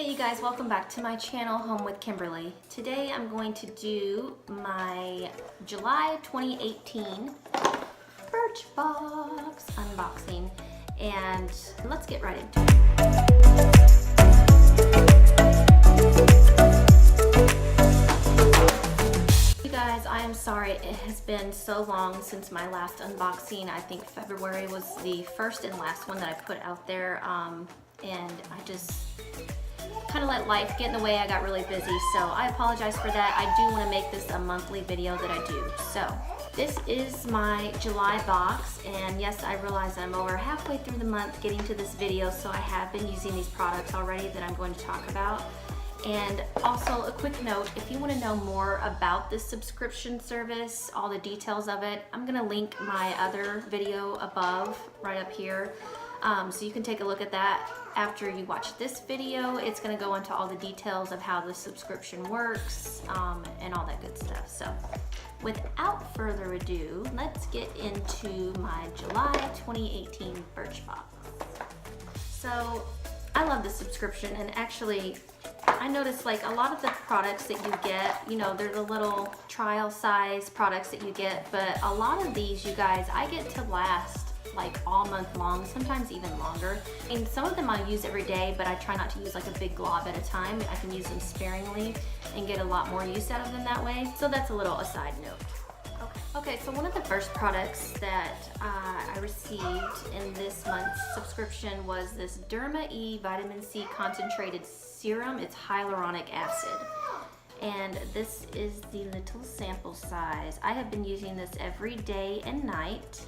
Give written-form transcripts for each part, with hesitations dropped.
Hey you guys, welcome back to my channel, Home with Kimberly. Today I'm going to do my July 2018 Birchbox unboxing, and let's get right into it. You guys, I am sorry it has been so long since my last unboxing. I think February was the first and last one that I put out there, and I just kind of let life get in the way. I got really busy, so I apologize for that. I do want to make this a monthly video that I do. So this is my July box, and yes, I realize I'm over halfway through the month getting to this video, so I have been using these products already that I'm going to talk about. And also a quick note, if you want to know more about this subscription service, all the details of it, I'm going to link my other video above, right up here. So you can take a look at that after you watch this video. It's going to go into all the details of how the subscription works, and all that good stuff. So without further ado, let's get into my July 2018 Birchbox. So I love this subscription, and actually I noticed like a lot of the products that you get, you know, they're the little trial size products that you get, but a lot of these, you guys, I get to last like all month long, sometimes even longer. And some of them I use every day, but I try not to use like a big glob at a time. I can use them sparingly and get a lot more use out of them that way. So that's a little aside note. Okay, so one of the first products that I received in this month's subscription was this Derma E Vitamin C Concentrated Serum. It's hyaluronic acid. And this is the little sample size. I have been using this every day and night.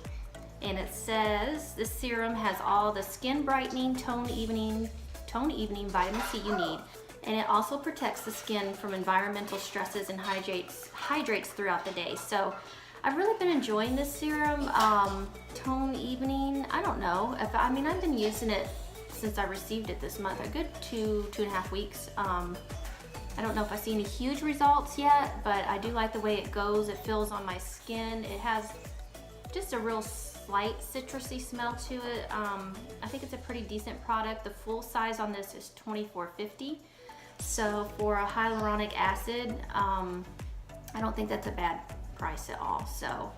And it says this serum has all the skin brightening, tone evening vitamin C you need. And it also protects the skin from environmental stresses and hydrates throughout the day. So I've really been enjoying this serum. Tone evening, I don't know. I've been using it since I received it this month, a good two and a half weeks. I don't know if I see any huge results yet, but I do like the way it goes. It feels on my skin. It has just a real slight citrusy smell to it. I think it's a pretty decent product. The full size on this is $24.50. So for a hyaluronic acid, I don't think that's a bad price at all. So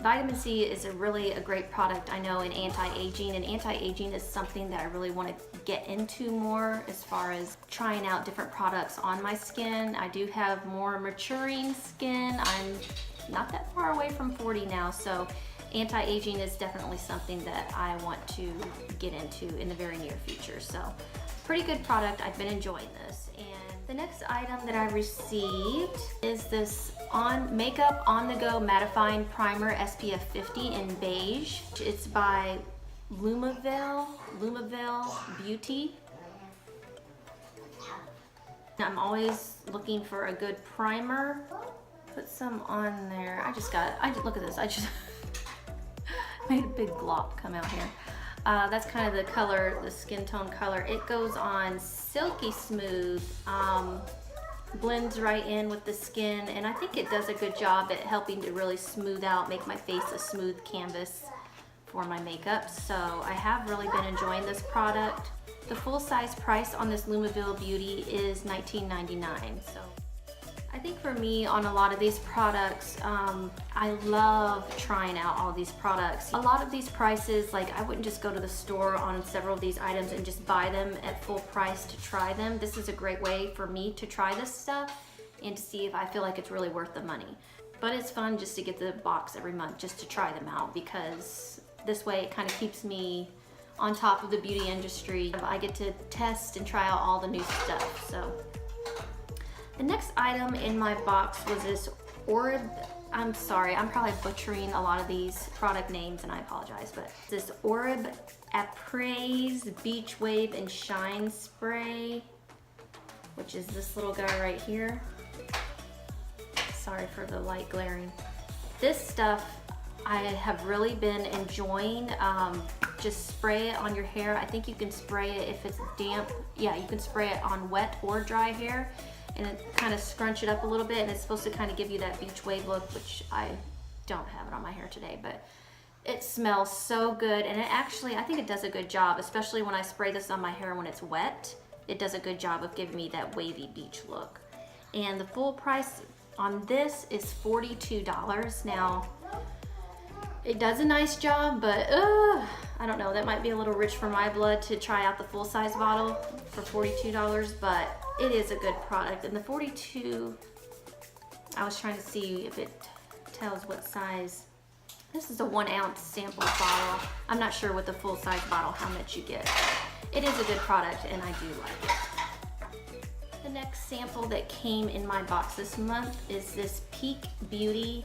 vitamin C is really a great product, I know, in anti-aging, and anti-aging is something that I really want to get into more as far as trying out different products on my skin. I do have more maturing skin. I'm not that far away from 40 now, so anti-aging is definitely something that I want to get into in the very near future. So pretty good product. I've been enjoying this. And the next item that I received is this Makeup On The Go Matteifying Primer SPF 50 in beige. It's by Lumaville Beauty. I'm always looking for a good primer. Put some on there. Look at this. I just made a big glop come out here. That's kind of the color, the skin tone color. It goes on silky smooth, blends right in with the skin, and I think it does a good job at helping to really smooth out, make my face a smooth canvas for my makeup. So I have really been enjoying this product. The full size price on this Lumaville Beauty is $19.99. So I think for me, on a lot of these products, I love trying out all these products. A lot of these prices, like I wouldn't just go to the store on several of these items and just buy them at full price to try them. This is a great way for me to try this stuff and to see if I feel like it's really worth the money. But it's fun just to get the box every month just to try them out, because this way it kind of keeps me on top of the beauty industry. I get to test and try out all the new stuff. So the next item in my box was this I'm sorry, I'm probably butchering a lot of these product names and I apologize, but this Orb Appraise Beach Wave and Shine Spray, which is this little guy right here. Sorry for the light glaring. This stuff I have really been enjoying. Just spray it on your hair. I think you can spray it if it's damp. Yeah, you can spray it on wet or dry hair, and it kind of scrunch it up a little bit, and it's supposed to kind of give you that beach wave look, which I don't have it on my hair today, but it smells so good. And it actually, I think it does a good job, especially when I spray this on my hair when it's wet. it does a good job of giving me that wavy beach look. And the full price on this is $42. Now, it does a nice job, but I don't know, that might be a little rich for my blood to try out the full size bottle for $42, but it is a good product. And the 42, I was trying to see if it tells what size. This is a 1 ounce sample bottle. I'm not sure with the full size bottle how much you get. It is a good product and I do like it. The next sample that came in my box this month is this Peak Beauty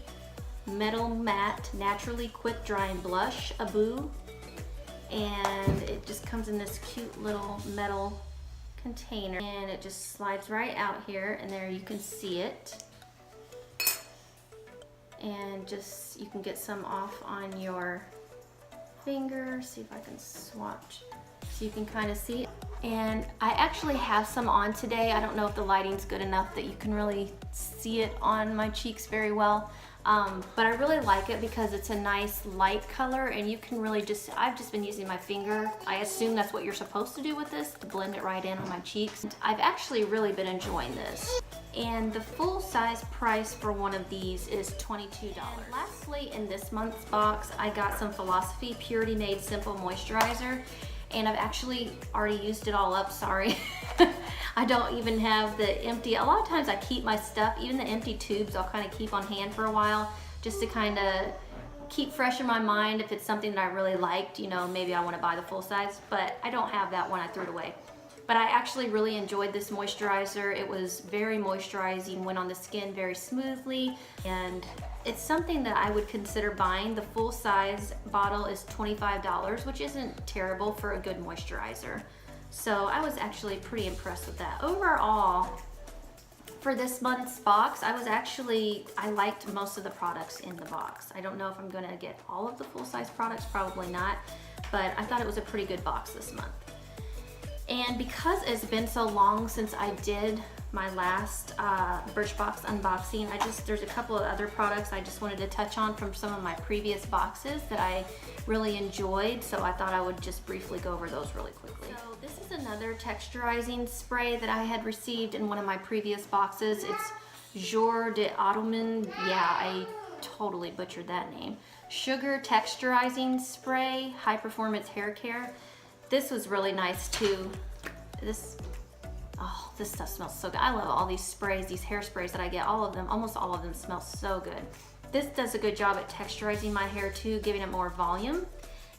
Metal Matte Naturally Quick Drying Blush, Abu. And it just comes in this cute little metal container. And it just slides right out here, and there you can see it. And just, you can get some off on your finger. See if I can swatch so you can kind of see it. And I actually have some on today. I don't know if the lighting's good enough that you can really see it on my cheeks very well. But I really like it because it's a nice light color, and you can really just, I've just been using my finger. I assume that's what you're supposed to do with this, to blend it right in on my cheeks. And I've actually really been enjoying this. And the full size price for one of these is $22. And lastly, in this month's box, I got some Philosophy Purity Made Simple Moisturizer. And I've actually already used it all up, sorry. I don't even have the empty, a lot of times I keep my stuff, even the empty tubes, I'll kind of keep on hand for a while just to kind of keep fresh in my mind if it's something that I really liked, you know, maybe I want to buy the full size, but I don't have that one, I threw it away. But I actually really enjoyed this moisturizer. It was very moisturizing, went on the skin very smoothly, and it's something that I would consider buying. The full size bottle is $25, which isn't terrible for a good moisturizer. So I was actually pretty impressed with that. Overall, for this month's box, I liked most of the products in the box. I don't know if I'm gonna get all of the full size products, probably not, but I thought it was a pretty good box this month. And because it's been so long since I did my last Birchbox unboxing, there's a couple of other products I just wanted to touch on from some of my previous boxes that I really enjoyed, so I thought I would just briefly go over those really quickly. So this is another texturizing spray that I had received in one of my previous boxes. It's Jour de Ottoman. Yeah, I totally butchered that name. Sugar Texturizing Spray, High Performance Hair Care. This was really nice too. This stuff smells so good. I love all these sprays, these hairsprays that I get. All of them, almost all of them smell so good. This does a good job at texturizing my hair too, giving it more volume.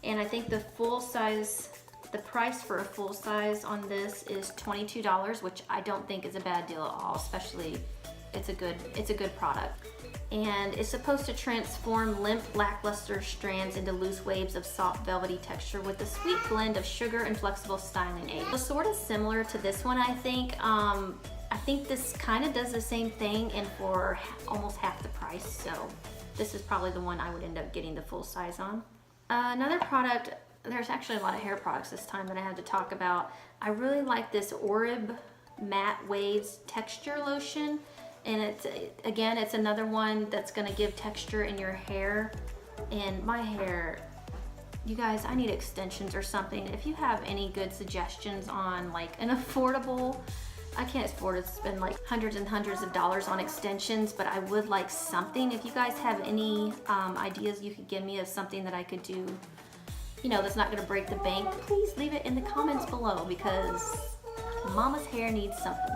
And I think the full size, the price for a full size on this is $22, which I don't think is a bad deal at all, especially it's a good product. And it's supposed to transform limp, lackluster strands into loose waves of soft, velvety texture with a sweet blend of sugar and flexible styling aids. It's sort of similar to this one, I think. I think this kind of does the same thing and for almost half the price, so this is probably the one I would end up getting the full size on. Another product, there's actually a lot of hair products this time that I had to talk about. I really like this Orib Matte Waves Texture Lotion. And it's another one that's gonna give texture in your hair. And my hair, you guys, I need extensions or something. If you have any good suggestions on like an affordable, I can't afford to spend like hundreds and hundreds of dollars on extensions, but I would like something. If you guys have any ideas you could give me of something that I could do, you know, that's not gonna break the bank, please leave it in the comments below because mama's hair needs something.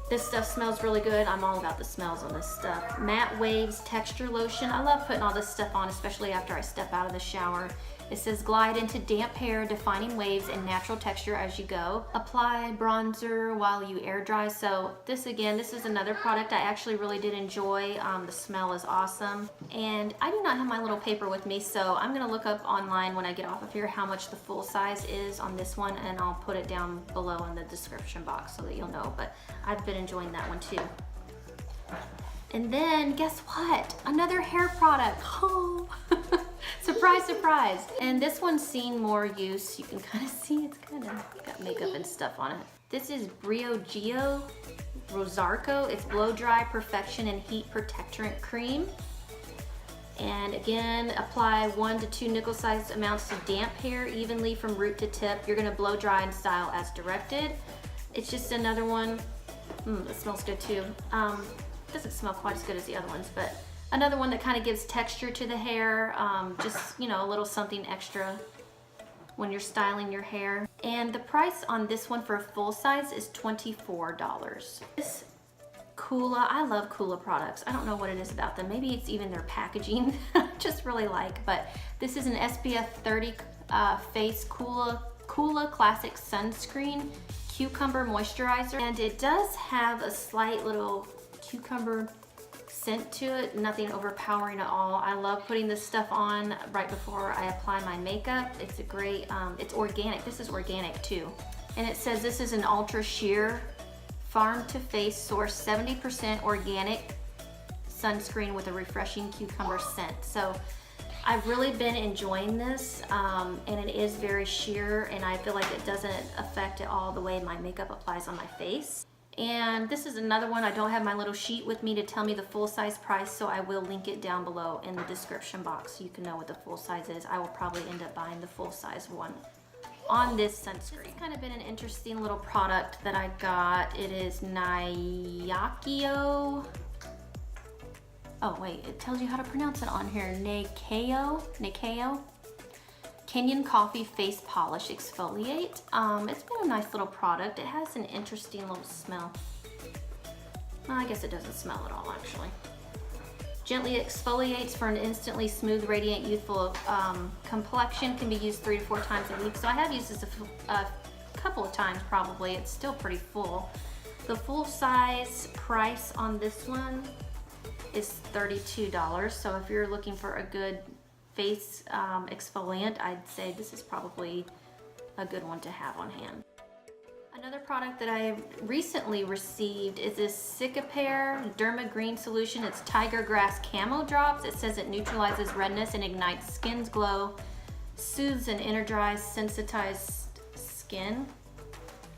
This stuff smells really good. I'm all about the smells on this stuff. Matte Waves Texture Lotion. I love putting all this stuff on, especially after I step out of the shower. It says glide into damp hair, defining waves and natural texture as you go. Apply bronzer while you air dry. So this is another product I actually really did enjoy. The smell is awesome. And I do not have my little paper with me, so I'm gonna look up online when I get off of here how much the full size is on this one, and I'll put it down below in the description box so that you'll know, but I've been enjoying that one too. And then guess what? Another hair product. Oh. Surprise, surprise. And this one's seen more use. You can kind of see it's kind of got makeup and stuff on it. This is Briogeo Rosarco. It's Blow Dry Perfection and Heat Protectorant Cream. And again, apply 1 to 2 nickel-sized amounts to damp hair evenly from root to tip. You're gonna blow dry and style as directed. It's just another one. It smells good too. Doesn't smell quite as good as the other ones, but another one that kind of gives texture to the hair. Just, you know, a little something extra when you're styling your hair. And the price on this one for a full size is $24. This Coola, I love Coola products. I don't know what it is about them. Maybe it's even their packaging. I just really like, but this is an SPF 30 face Coola Classic Sunscreen Cucumber Moisturizer. And it does have a slight little cucumber scent to it, nothing overpowering at all. I love putting this stuff on right before I apply my makeup. It's a great, it's organic. This is organic too. And it says this is an ultra sheer farm to face source 70% organic sunscreen with a refreshing cucumber scent. So I've really been enjoying this, and it is very sheer, and I feel like it doesn't affect at all the way my makeup applies on my face. And this is another one. I don't have my little sheet with me to tell me the full size price, so I will link it down below in the description box so you can know what the full size is. I will probably end up buying the full size one on this sunscreen. It's kind of been an interesting little product that I got. It is Eyeko. Oh wait, it tells you how to pronounce it on here. Eyeko. Kenyan Coffee Face Polish Exfoliate. It's been a nice little product. It has an interesting little smell. Well, I guess it doesn't smell at all actually. Gently exfoliates for an instantly smooth, radiant, youthful complexion. Can be used 3 to 4 times a week. So I have used this a couple of times probably. It's still pretty full. The full size price on this one is $32. So if you're looking for a good face exfoliant, I'd say this is probably a good one to have on hand. Another product that I recently received is this Cicapair Derma Green Solution. It's Tigergrass Camo Drops. It says it neutralizes redness and ignites skin's glow, soothes and energizes sensitized skin.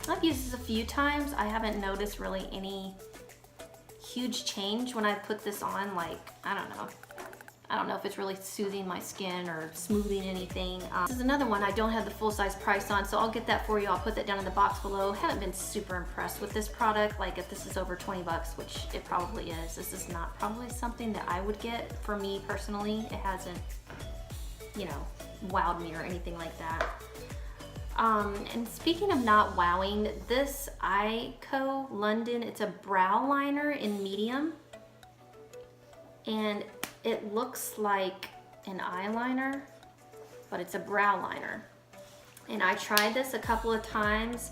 I've used this a few times. I haven't noticed really any huge change when I put this on. Like, I don't know if it's really soothing my skin or smoothing anything. This is another one I don't have the full size price on, so I'll get that for you. I'll put that down in the box below. Haven't been super impressed with this product. Like, if this is over 20 bucks, which it probably is, this is not probably something that I would get for me personally. It hasn't, you know, wowed me or anything like that. And speaking of not wowing, this Eyeko London, it's a brow liner in medium. And it looks like an eyeliner, but it's a brow liner. And I tried this a couple of times.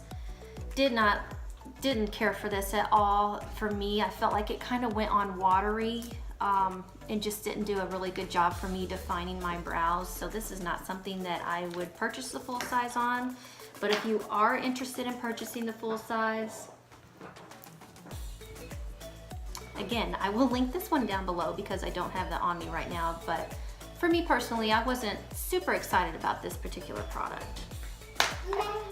Didn't care for this at all. For me, I felt like it kind of went on watery and just didn't do a really good job for me defining my brows. So this is not something that I would purchase the full size on. But if you are interested in purchasing the full size, again, I will link this one down below because I don't have that on me right now. But for me personally, I wasn't super excited about this particular product.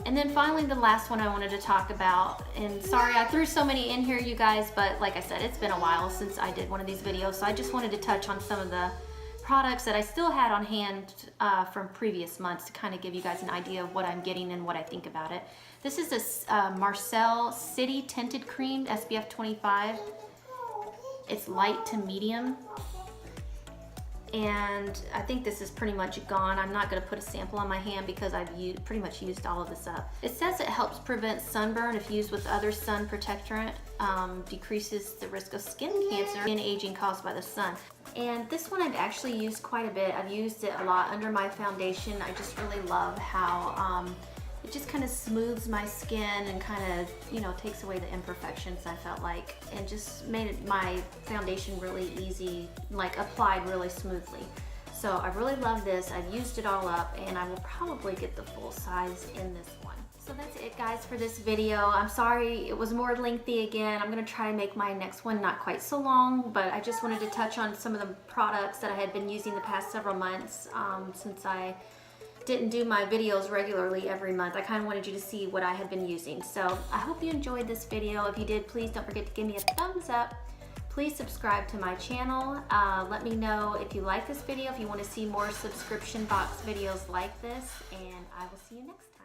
And then finally, the last one I wanted to talk about, and sorry I threw so many in here, you guys, but like I said, it's been a while since I did one of these videos, so I just wanted to touch on some of the products that I still had on hand from previous months to kind of give you guys an idea of what I'm getting and what I think about it. This is this Marcel City Tinted Cream, SPF 25. It's light to medium. And I think this is pretty much gone. I'm not going to put a sample on my hand because I've pretty much used all of this up. It says it helps prevent sunburn if used with other sun protectorant, decreases the risk of skin cancer and aging caused by the sun. And this one I've actually used quite a bit. I've used it a lot under my foundation. I just really love how it just kind of smooths my skin and kind of, you know, takes away the imperfections, I felt like, and just made my foundation really easy, like applied really smoothly. So I really love this. I've used it all up and I will probably get the full size in this one. So that's it, guys, for this video. I'm sorry it was more lengthy again. I'm gonna try to make my next one not quite so long, but I just wanted to touch on some of the products that I had been using the past several months since I didn't do my videos regularly every month. I kind of wanted you to see what I had been using. So I hope you enjoyed this video. If you did, please don't forget to give me a thumbs up. Please subscribe to my channel. Let me know if you like this video, if you want to see more subscription box videos like this, and I will see you next time.